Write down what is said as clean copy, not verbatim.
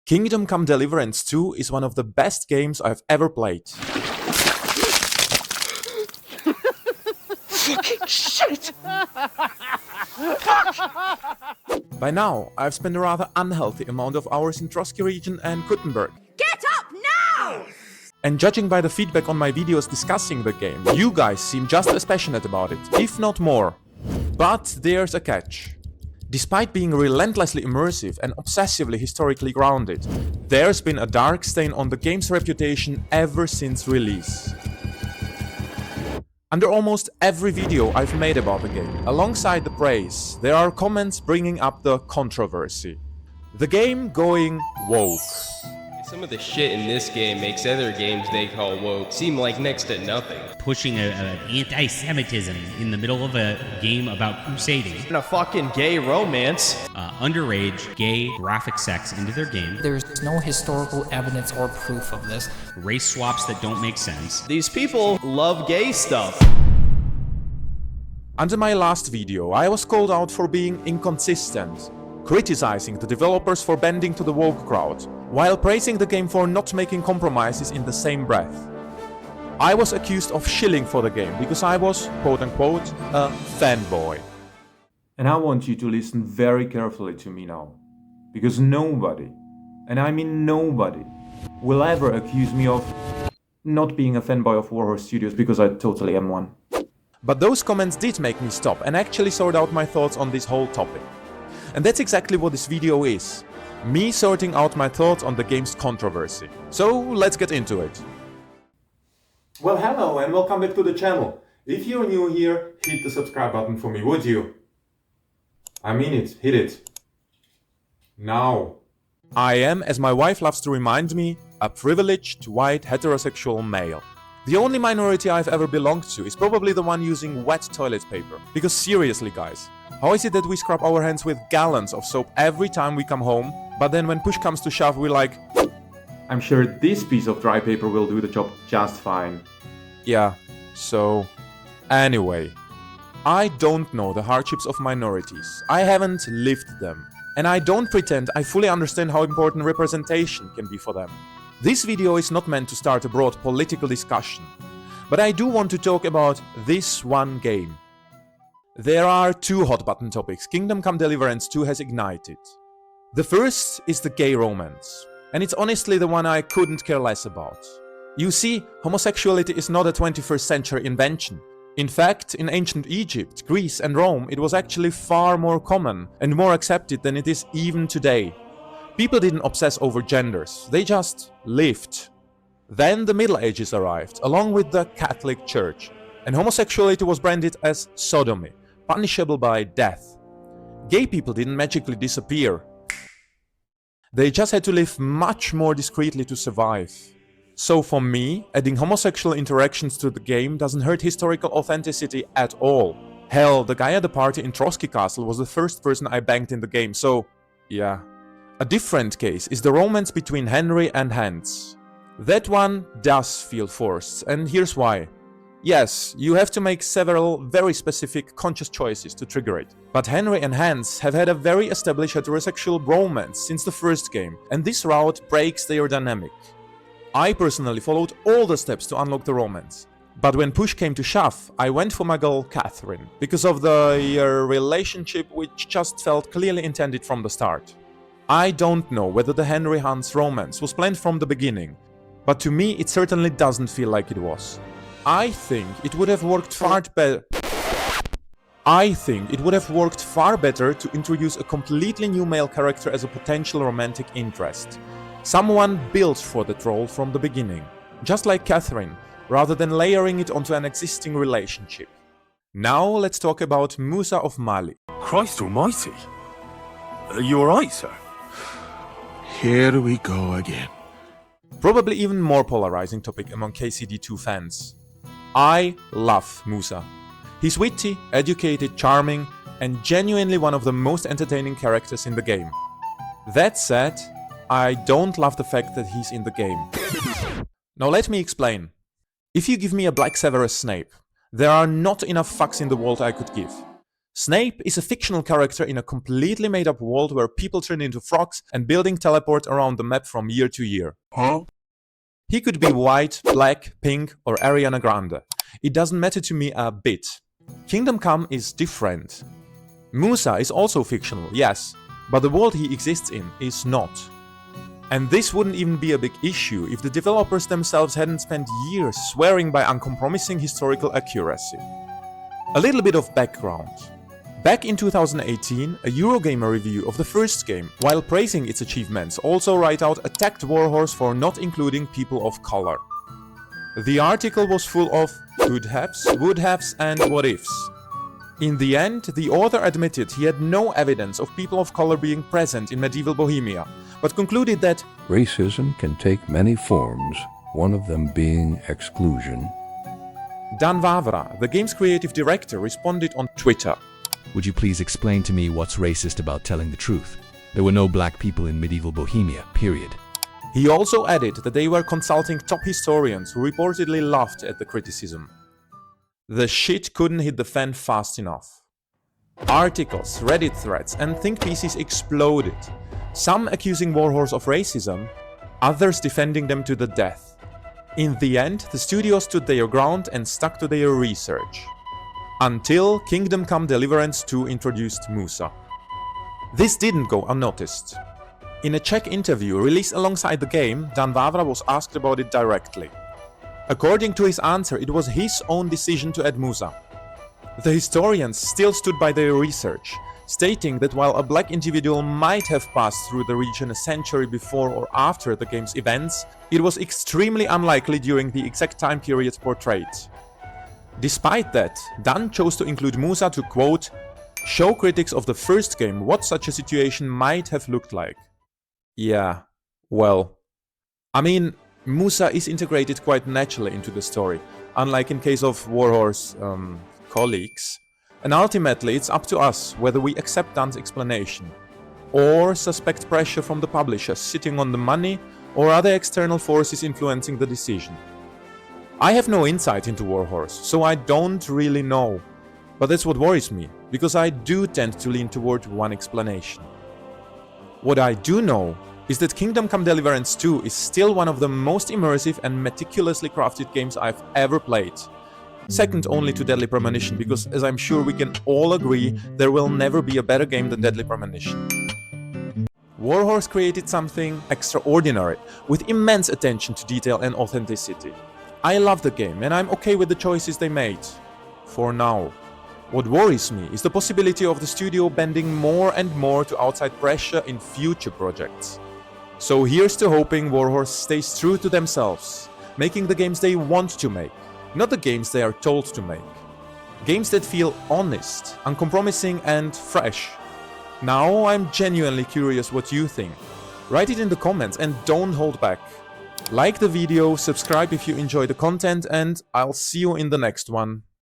Kingdom Come Deliverance 2 is one of the best games I've ever played. Fucking shit! By now, I've spent a rather unhealthy amount of hours in Trotsky region and Kuttenberg. Get up now! And judging by the feedback on my videos discussing the game, you guys seem just as passionate about it, if not more. But there's a catch. Despite being relentlessly immersive and obsessively historically grounded, there's been a dark stain on the game's reputation ever since release. Under almost every video I've made about the game, alongside the praise, there are comments bringing up the controversy. The game going woke. Some of the shit in this game makes other games they call woke seem like next to nothing. Pushing an anti-Semitism in the middle of a game about crusading. And a fucking gay romance. Underage, gay, graphic sex into their game. There's no historical evidence or proof of this. Race swaps that don't make sense. These people love gay stuff. Under my last video, I was called out for being inconsistent, criticizing the developers for bending to the woke crowd, while praising the game for not making compromises in the same breath. I was accused of shilling for the game because I was, quote-unquote, a fanboy. And I want you to listen very carefully to me now, because nobody, and I mean nobody, will ever accuse me of not being a fanboy of Warhorse Studios, because I totally am one. But those comments did make me stop and actually sort out my thoughts on this whole topic. And that's exactly what this video is. Me sorting out my thoughts on the game's controversy. So let's get into it. Well, hello and welcome back to the channel. If you're new here, hit the subscribe button for me, would you? I mean it, hit it. Now. I am, as my wife loves to remind me, a privileged, white, heterosexual male. The only minority I've ever belonged to is probably the one using wet toilet paper. Because seriously guys, how is it that we scrub our hands with gallons of soap every time we come home, but then when push comes to shove we're like, I'm sure this piece of dry paper will do the job just fine. Yeah, so anyway, I don't know the hardships of minorities. I haven't lived them. And I don't pretend I fully understand how important representation can be for them. This video is not meant to start a broad political discussion, but I do want to talk about this one game. There are two hot button topics Kingdom Come Deliverance 2 has ignited. The first is the gay romance, and it's honestly the one I couldn't care less about. You see, homosexuality is not a 21st century invention. In fact, in ancient Egypt, Greece and Rome, it was actually far more common and more accepted than it is even today. People didn't obsess over genders, they just lived. Then the Middle Ages arrived, along with the Catholic Church, and homosexuality was branded as sodomy, punishable by death. Gay people didn't magically disappear. They just had to live much more discreetly to survive. So for me, adding homosexual interactions to the game doesn't hurt historical authenticity at all. Hell, the guy at the party in Trotsky Castle was the first person I banged in the game, so yeah. A different case is the romance between Henry and Hans. That one does feel forced, and here's why. Yes, you have to make several very specific conscious choices to trigger it. But Henry and Hans have had a very established heterosexual romance since the first game, and this route breaks their dynamic. I personally followed all the steps to unlock the romance. But when push came to shove, I went for my girl Catherine, because of the relationship which just felt clearly intended from the start. I don't know whether the Henry-Hans romance was planned from the beginning, but to me it certainly doesn't feel like it was. I think it would have worked far better to introduce a completely new male character as a potential romantic interest. Someone built for the role from the beginning, just like Catherine, rather than layering it onto an existing relationship. Now let's talk about Musa of Mali. Christ almighty. Are you alright, sir? Here we go again. Probably even more polarizing topic among KCD2 fans. I love Musa. He's witty, educated, charming, and genuinely one of the most entertaining characters in the game. That said, I don't love the fact that he's in the game. Now let me explain. If you give me a Black Severus Snape, there are not enough fucks in the world I could give. Snape is a fictional character in a completely made-up world where people turn into frogs and buildings teleport around the map from year to year. Huh? He could be white, black, pink, or Ariana Grande. It doesn't matter to me a bit. Kingdom Come is different. Musa is also fictional, yes, but the world he exists in is not. And this wouldn't even be a big issue if the developers themselves hadn't spent years swearing by uncompromising historical accuracy. A little bit of background. Back in 2018, a Eurogamer review of the first game, while praising its achievements, also right out attacked Warhorse for not including people of color. The article was full of could-haves, would-haves and what-ifs. In the end, the author admitted he had no evidence of people of color being present in medieval Bohemia, but concluded that racism can take many forms, one of them being exclusion. Dan Vavra, the game's creative director, responded on Twitter. Would you please explain to me what's racist about telling the truth? There were no black people in medieval Bohemia, period. He also added that they were consulting top historians who reportedly laughed at the criticism. The shit couldn't hit the fan fast enough. Articles, Reddit threads and think pieces exploded. Some accusing Warhorse of racism, others defending them to the death. In the end, the studio stood their ground and stuck to their research. Until Kingdom Come Deliverance 2 introduced Musa. This didn't go unnoticed. In a Czech interview released alongside the game, Dan Vavra was asked about it directly. According to his answer, it was his own decision to add Musa. The historians still stood by their research, stating that while a black individual might have passed through the region a century before or after the game's events, it was extremely unlikely during the exact time periods portrayed. Despite that, Dan chose to include Musa to, quote, show critics of the first game what such a situation might have looked like. Yeah, well, I mean, Musa is integrated quite naturally into the story, unlike in case of Warhorse colleagues. And ultimately, it's up to us whether we accept Dan's explanation, or suspect pressure from the publishers sitting on the money or other external forces influencing the decision. I have no insight into Warhorse, so I don't really know. But that's what worries me, because I do tend to lean toward one explanation. What I do know is that Kingdom Come Deliverance 2 is still one of the most immersive and meticulously crafted games I've ever played. Second only to Deadly Premonition, because as I'm sure we can all agree, there will never be a better game than Deadly Premonition. Warhorse created something extraordinary, with immense attention to detail and authenticity. I love the game and I'm okay with the choices they made. For now. What worries me is the possibility of the studio bending more and more to outside pressure in future projects. So here's to hoping Warhorse stays true to themselves, making the games they want to make, not the games they are told to make. Games that feel honest, uncompromising and fresh. Now I'm genuinely curious what you think. Write it in the comments and don't hold back. Like the video, subscribe if you enjoy the content, and I'll see you in the next one.